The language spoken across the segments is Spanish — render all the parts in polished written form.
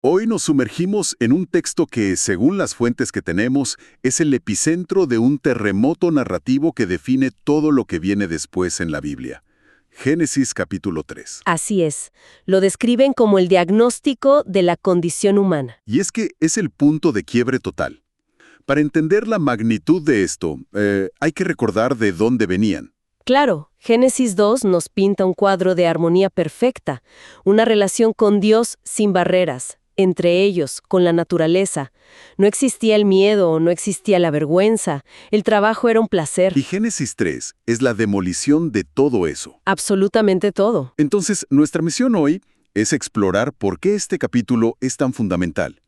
Hoy nos sumergimos en un texto que, según las fuentes que tenemos, es el epicentro de un terremoto narrativo que define todo lo que viene después en la Biblia. Génesis capítulo 3. Así es, lo describen como el diagnóstico de la condición humana. Y es que es el punto de quiebre total. Para entender la magnitud de esto, hay que recordar de dónde venían. Claro, Génesis 2 nos pinta un cuadro de armonía perfecta, una relación con Dios sin barreras, entre ellos, con la naturaleza. No existía el miedo, no existía la vergüenza, el trabajo era un placer. Y Génesis 3 es la demolición de todo eso. Absolutamente todo. Entonces, nuestra misión hoy es explorar por qué este capítulo es tan fundamental.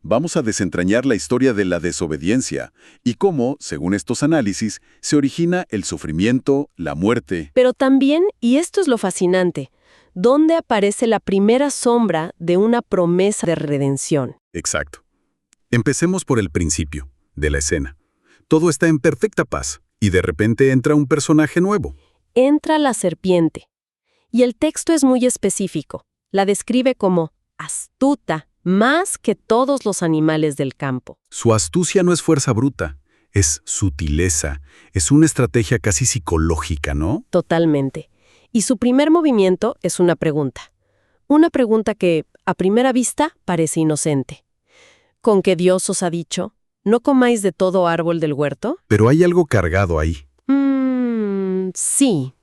Vamos a desentrañar la historia de la desobediencia y cómo, según estos análisis, se origina el sufrimiento, la muerte. Pero también, y esto es lo fascinante, ¿dónde aparece la primera sombra de una promesa de redención? Exacto. Empecemos por el principio, de la escena. Todo está en perfecta paz y de repente entra un personaje nuevo. Entra la serpiente. Y el texto es muy específico. La describe como astuta, más que todos los animales del campo. Su astucia no es fuerza bruta, es sutileza, es una estrategia casi psicológica, ¿no? Totalmente. Y su primer movimiento es una pregunta. Una pregunta que, a primera vista, parece inocente. ¿Con que Dios os ha dicho, no comáis de todo árbol del huerto? Pero hay algo cargado ahí. Sí.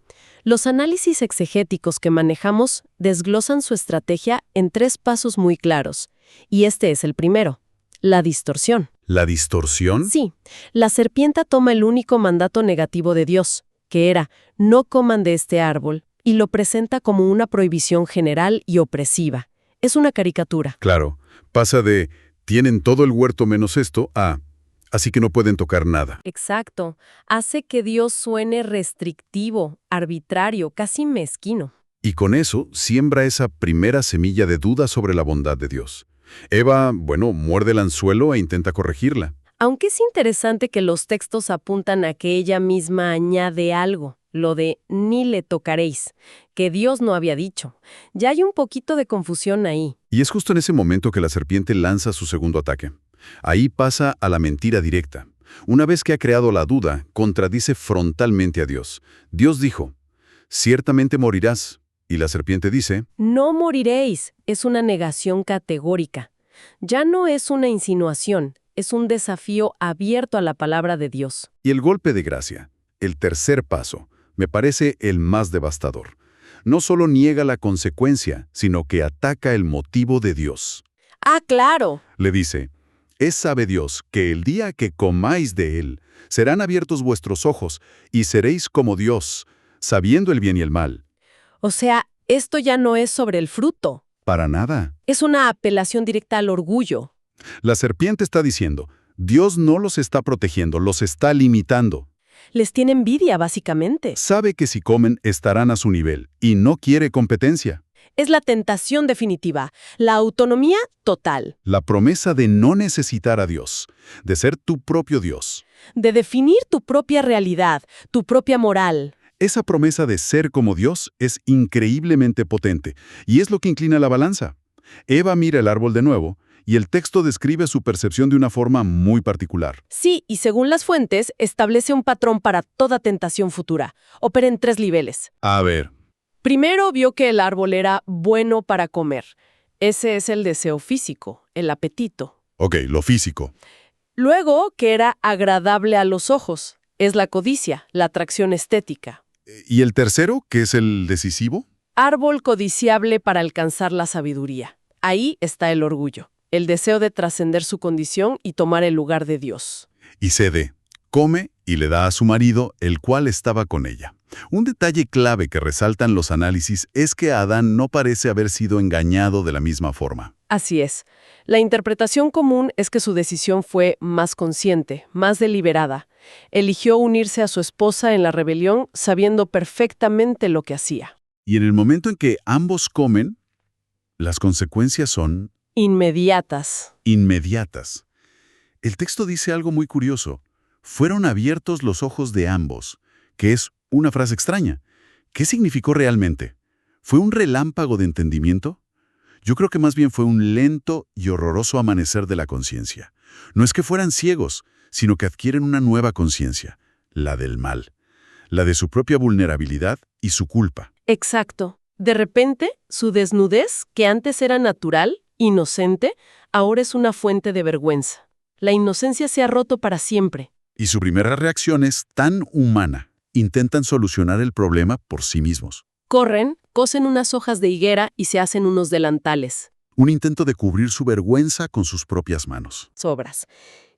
Los análisis exegéticos que manejamos desglosan su estrategia en 3 pasos muy claros. Y este es el primero, la distorsión. ¿La distorsión? Sí, la serpiente toma el único mandato negativo de Dios, que era, no coman de este árbol, y lo presenta como una prohibición general y opresiva. Es una caricatura. Claro, pasa de, tienen todo el huerto menos esto, a, así que no pueden tocar nada. Exacto. Hace que Dios suene restrictivo, arbitrario, casi mezquino. Y con eso siembra esa primera semilla de duda sobre la bondad de Dios. Eva, muerde el anzuelo e intenta corregirla. Aunque es interesante que los textos apuntan a que ella misma añade algo, lo de ni le tocaréis, que Dios no había dicho. Ya hay un poquito de confusión ahí. Y es justo en ese momento que la serpiente lanza su segundo ataque. Ahí pasa a la mentira directa. Una vez que ha creado la duda, contradice frontalmente a Dios. Dios dijo, ciertamente morirás. Y la serpiente dice, No moriréis, es una negación categórica. Ya no es una insinuación, es un desafío abierto a la palabra de Dios. y el golpe de gracia, el tercer paso, me parece el más devastador. No solo niega la consecuencia, sino que ataca el motivo de Dios. ¡Ah, claro! Le dice, sabe Dios que el día que comáis de él, serán abiertos vuestros ojos y seréis como Dios, sabiendo el bien y el mal. O sea, esto ya no es sobre el fruto. Para nada. Es una apelación directa al orgullo. La serpiente está diciendo, Dios no los está protegiendo, los está limitando. Les tiene envidia, básicamente. Sabe que si comen estarán a su nivel y no quiere competencia. Es la tentación definitiva, la autonomía total, La promesa de no necesitar a Dios, de ser tu propio Dios. de definir tu propia realidad, tu propia moral. Esa promesa de ser como Dios es increíblemente potente y es lo que inclina la balanza. Eva mira el árbol de nuevo y el texto describe su percepción de una forma muy particular. Sí, y según las fuentes, establece un patrón para toda tentación futura. Opera en 3 niveles. A ver, Primero vio que el árbol era bueno para comer. Ese es el deseo físico, el apetito. ok, lo físico. Luego que era agradable a los ojos. Es la codicia, la atracción estética. ¿Y el tercero, que es el decisivo? Árbol codiciable para alcanzar la sabiduría. Ahí está el orgullo, el deseo de trascender su condición y tomar el lugar de Dios. Y cede, come y le da a su marido, el cual estaba con ella. Un detalle clave que resaltan los análisis es que Adán no parece haber sido engañado de la misma forma. Así es. La interpretación común es que su decisión fue más consciente, más deliberada. Eligió unirse a su esposa en la rebelión sabiendo perfectamente lo que hacía. Y en el momento en que ambos comen, las consecuencias son Inmediatas. inmediatas. El texto dice algo muy curioso. Fueron abiertos los ojos de ambos, que es una frase extraña. ¿Qué significó realmente? ¿Fue un relámpago de entendimiento? Yo creo que más bien fue un lento y horroroso amanecer de la conciencia. No es que fueran ciegos, sino que adquieren una nueva conciencia, la del mal, la de su propia vulnerabilidad y su culpa. Exacto. De repente, su desnudez, que antes era natural, inocente, ahora es una fuente de vergüenza. La inocencia se ha roto para siempre. Y su primera reacción es tan humana. Intentan solucionar el problema por sí mismos. Corren, cosen unas hojas de higuera y se hacen unos delantales. Un intento de cubrir su vergüenza con sus propias manos. Sobras.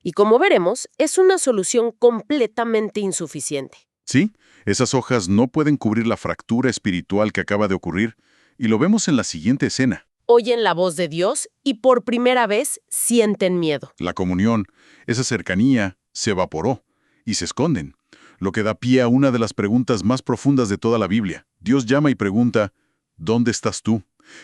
Y como veremos, es una solución completamente insuficiente. Sí, esas hojas no pueden cubrir la fractura espiritual que acaba de ocurrir, y lo vemos en la siguiente escena. Oyen la voz de Dios y por primera vez sienten miedo. La comunión, esa cercanía, se evaporó, y se esconden, lo que da pie a una de las preguntas más profundas de toda la Biblia. Dios llama y pregunta, ¿dónde estás tú?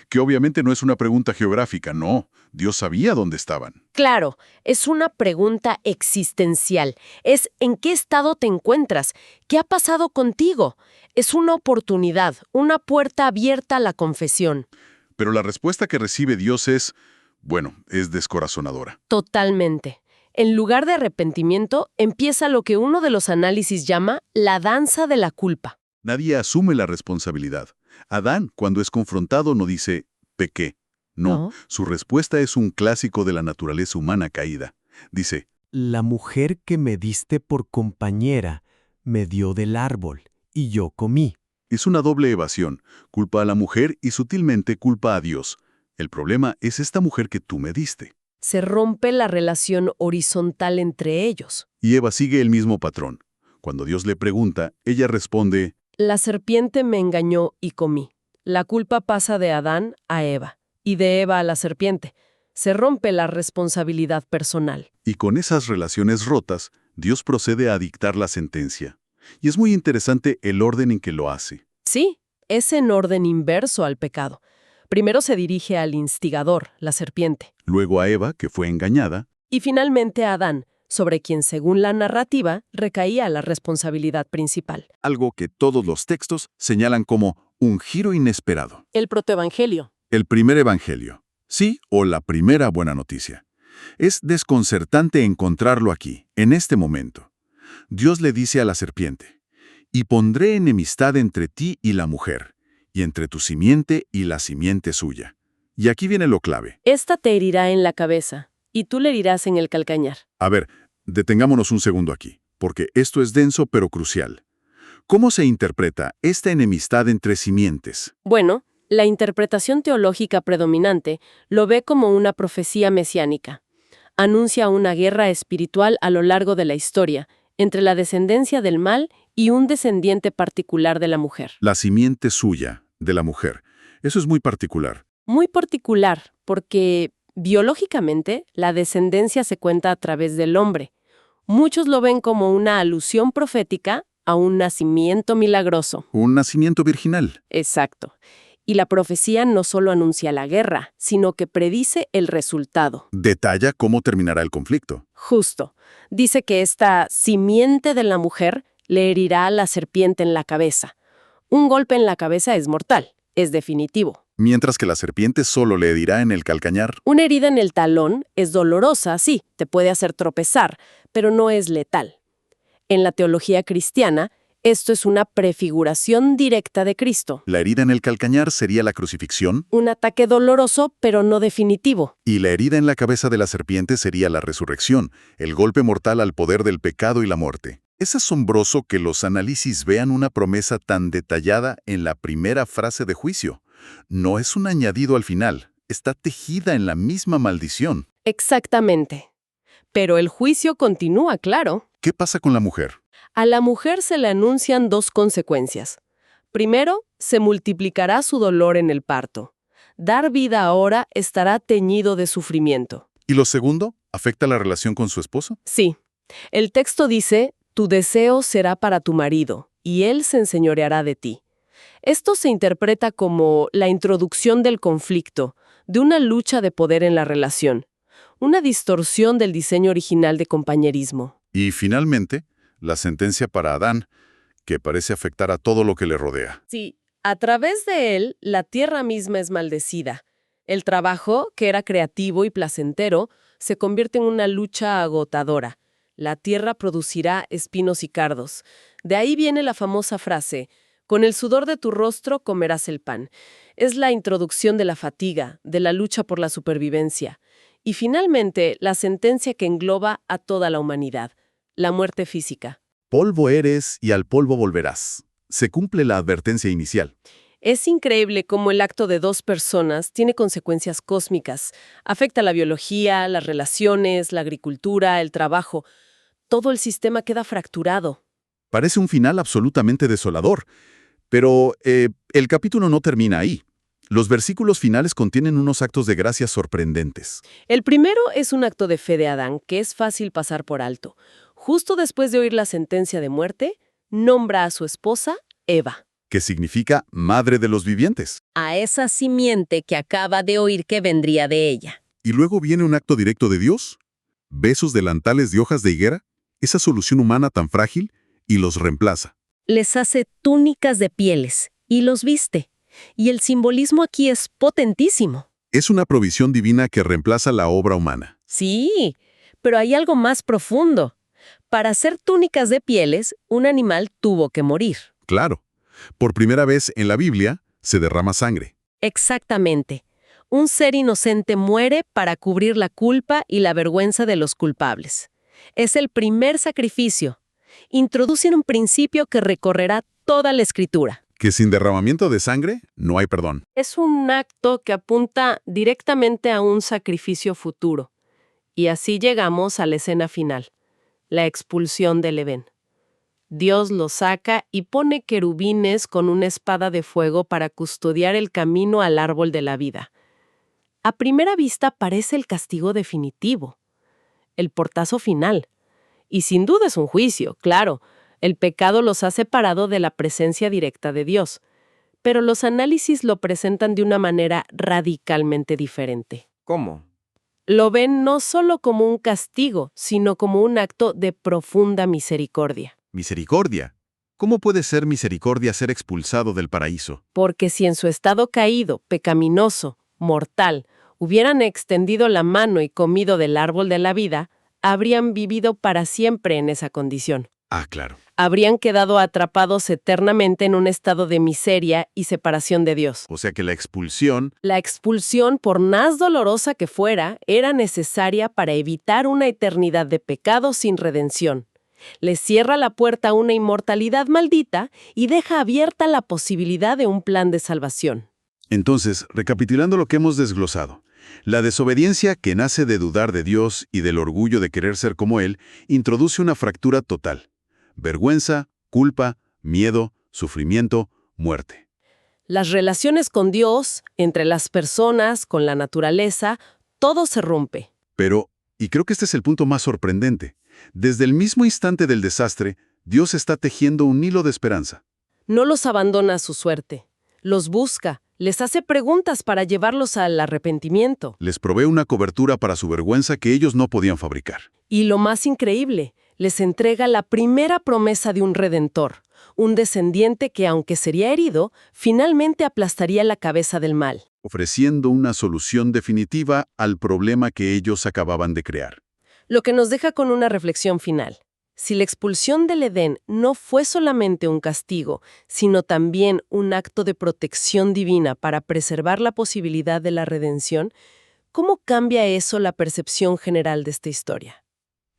Que obviamente no es una pregunta geográfica, no. Dios sabía dónde estaban. Claro, es una pregunta existencial. Es ¿en qué estado te encuentras? ¿Qué ha pasado contigo? Es una oportunidad, una puerta abierta a la confesión. Pero la respuesta que recibe Dios es, bueno, es descorazonadora. Totalmente. En lugar de arrepentimiento, empieza lo que uno de los análisis llama la danza de la culpa. Nadie asume la responsabilidad. Adán, cuando es confrontado, no dice, pequé. No, su respuesta es un clásico de la naturaleza humana caída. Dice, La mujer que me diste por compañera me dio del árbol, y yo comí. es una doble evasión. Culpa a la mujer y sutilmente culpa a Dios. El problema es esta mujer que tú me diste. Se rompe la relación horizontal entre ellos. Y Eva sigue el mismo patrón. Cuando Dios le pregunta, ella responde, La serpiente me engañó y comí. La culpa pasa de Adán a Eva, y de Eva a la serpiente. Se rompe la responsabilidad personal. y con esas relaciones rotas, Dios procede a dictar la sentencia. Y es muy interesante el orden en que lo hace. Sí, es en orden inverso al pecado. Primero se dirige al instigador, la serpiente, Luego a Eva, que fue engañada, y finalmente a Adán, sobre quien, según la narrativa, recaía la responsabilidad principal. Algo que todos los textos señalan como un giro inesperado. El protoevangelio. El primer evangelio. Sí, o la primera buena noticia. Es desconcertante encontrarlo aquí, en este momento. Dios le dice a la serpiente, «Y pondré enemistad entre ti y la mujer, y entre tu simiente y la simiente suya». Y aquí viene lo clave. Esta te herirá en la cabeza, y tú le herirás en el calcañar. A ver, detengámonos un segundo aquí, porque esto es denso pero crucial. ¿Cómo se interpreta esta enemistad entre simientes? Bueno, la interpretación teológica predominante lo ve como una profecía mesiánica. Anuncia una guerra espiritual a lo largo de la historia, entre la descendencia del mal y un descendiente particular de la mujer. La simiente suya, de la mujer. Eso es muy particular. Muy particular, porque biológicamente la descendencia se cuenta a través del hombre. Muchos lo ven como una alusión profética a un nacimiento milagroso. Un nacimiento virginal. Exacto. Y la profecía no solo anuncia la guerra, sino que predice el resultado. Detalla cómo terminará el conflicto. Justo. Dice que esta simiente de la mujer le herirá a la serpiente en la cabeza. Un golpe en la cabeza es mortal, es definitivo. Mientras que la serpiente solo le herirá en el calcañar. Una herida en el talón es dolorosa, sí, te puede hacer tropezar, pero no es letal. En la teología cristiana, esto es una prefiguración directa de Cristo. La herida en el calcañar sería la crucifixión, Un ataque doloroso, pero no definitivo. y la herida en la cabeza de la serpiente sería la resurrección, el golpe mortal al poder del pecado y la muerte. Es asombroso que los análisis vean una promesa tan detallada en la primera frase de juicio. No es un añadido al final, está tejida en la misma maldición. Exactamente. Pero el juicio continúa, claro. ¿Qué pasa con la mujer? A la mujer se le anuncian dos consecuencias. Primero, se multiplicará su dolor en el parto. Dar vida ahora estará teñido de sufrimiento. ¿Y lo segundo? ¿Afecta la relación con su esposo? Sí. El texto dice, tu deseo será para tu marido, y él se enseñoreará de ti. Esto se interpreta como la introducción del conflicto, de una lucha de poder en la relación, una distorsión del diseño original de compañerismo. Y finalmente, la sentencia para Adán, que parece afectar a todo lo que le rodea. Sí, a través de él, la tierra misma es maldecida. El trabajo, que era creativo y placentero, se convierte en una lucha agotadora. La tierra producirá espinos y cardos. De ahí viene la famosa frase, con el sudor de tu rostro comerás el pan. Es la introducción de la fatiga, de la lucha por la supervivencia. Y finalmente, la sentencia que engloba a toda la humanidad, la muerte física. Polvo eres y al polvo volverás. Se cumple la advertencia inicial. Es increíble cómo el acto de dos personas tiene consecuencias cósmicas. Afecta la biología, las relaciones, la agricultura, el trabajo. Todo el sistema queda fracturado. Parece un final absolutamente desolador. Pero el capítulo no termina ahí. Los versículos finales contienen unos actos de gracia sorprendentes. El primero es un acto de fe de Adán, que es fácil pasar por alto. Justo después de oír la sentencia de muerte, nombra a su esposa Eva. Que significa madre de los vivientes. A esa simiente que acaba de oír que vendría de ella. Y luego viene un acto directo de Dios. Besos delantales de hojas de higuera, esa solución humana tan frágil, y los reemplaza. Les hace túnicas de pieles y los viste. Y el simbolismo aquí es potentísimo. Es una provisión divina que reemplaza la obra humana. Sí, pero hay algo más profundo. Para hacer túnicas de pieles, un animal tuvo que morir. Claro. Por primera vez en la Biblia se derrama sangre. Exactamente. Un ser inocente muere para cubrir la culpa y la vergüenza de los culpables. Es el primer sacrificio. Introducen un principio que recorrerá toda la Escritura. Que sin derramamiento de sangre no hay perdón. Es un acto que apunta directamente a un sacrificio futuro. Y así llegamos a la escena final, la expulsión del Edén. Dios lo saca y pone querubines con una espada de fuego para custodiar el camino al árbol de la vida. A primera vista parece el castigo definitivo, el portazo final. Y sin duda es un juicio, claro. El pecado los ha separado de la presencia directa de Dios. Pero los análisis lo presentan de una manera radicalmente diferente. ¿Cómo? Lo ven no solo como un castigo, sino como un acto de profunda misericordia. Misericordia. ¿Cómo puede ser misericordia ser expulsado del paraíso? Porque si en su estado caído, pecaminoso, mortal, hubieran extendido la mano y comido del árbol de la vida, habrían vivido para siempre en esa condición. Ah, claro. Habrían quedado atrapados eternamente en un estado de miseria y separación de Dios. O sea que la expulsión... La expulsión, por más dolorosa que fuera, era necesaria para evitar una eternidad de pecado sin redención. Les cierra la puerta a una inmortalidad maldita y deja abierta la posibilidad de un plan de salvación. Entonces, recapitulando lo que hemos desglosado, la desobediencia que nace de dudar de Dios y del orgullo de querer ser como Él, introduce una fractura total. Vergüenza, culpa, miedo, sufrimiento, muerte. Las relaciones con Dios, entre las personas, con la naturaleza, todo se rompe. Pero, y creo que este es el punto más sorprendente, desde el mismo instante del desastre, Dios está tejiendo un hilo de esperanza. No los abandona a su suerte. Los busca, les hace preguntas para llevarlos al arrepentimiento. Les provee una cobertura para su vergüenza que ellos no podían fabricar. Y lo más increíble, les entrega la primera promesa de un redentor, un descendiente que, aunque sería herido, finalmente aplastaría la cabeza del mal. Ofreciendo una solución definitiva al problema que ellos acababan de crear. Lo que nos deja con una reflexión final. Si la expulsión del Edén no fue solamente un castigo, sino también un acto de protección divina para preservar la posibilidad de la redención, ¿cómo cambia eso la percepción general de esta historia?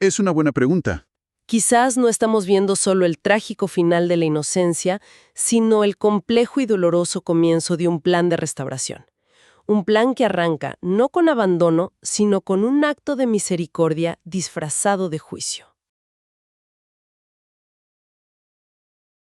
Es una buena pregunta. Quizás no estamos viendo solo el trágico final de la inocencia, sino el complejo y doloroso comienzo de un plan de restauración. Un plan que arranca no con abandono, sino con un acto de misericordia disfrazado de juicio.